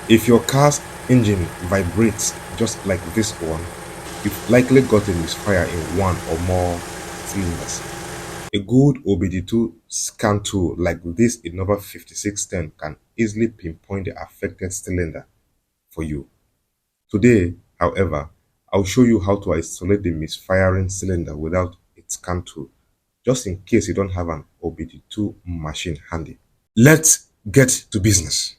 If your car's engine vibrates just like this one, you've likely got a misfire in one or more cylinders. A good OBD II scan tool like this Innova 5610 can easily pinpoint the affected cylinder for you. Today, however, I'll show you how to isolate the misfiring cylinder without a scan tool, just in case you don't have an OBD II machine handy. Let's get to business.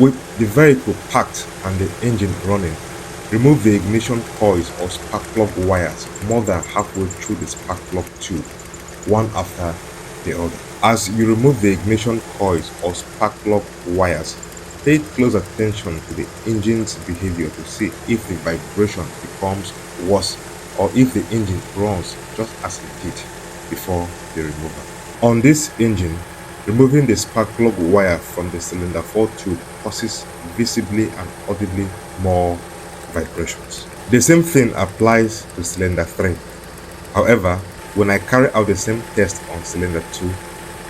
With the vehicle parked and the engine running, remove the ignition coils or spark plug wires more than halfway through the spark plug tube, one after the other. As you remove the ignition coils or spark plug wires, pay close attention to the engine's behavior to see if the vibration becomes worse or if the engine runs just as it did before the removal. On this engine, removing the spark plug wire from the cylinder 4 tube causes visibly and audibly more vibrations. The same thing applies to cylinder 3. However, when I carry out the same test on cylinder 2,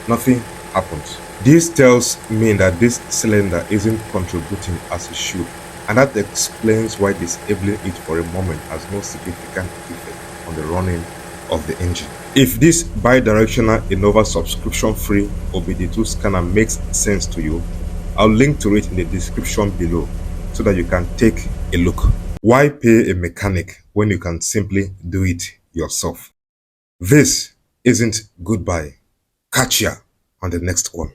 nothing happens. This tells me that this cylinder isn't contributing as it should, and that explains why disabling it for a moment has no significant effect on the running of the engine. If this bi-directional Innova subscription-free OBD II scanner makes sense to you, I'll link to it in the description below so that you can take a look. Why pay a mechanic when you can simply do it yourself? This isn't goodbye. Catch ya on the next one.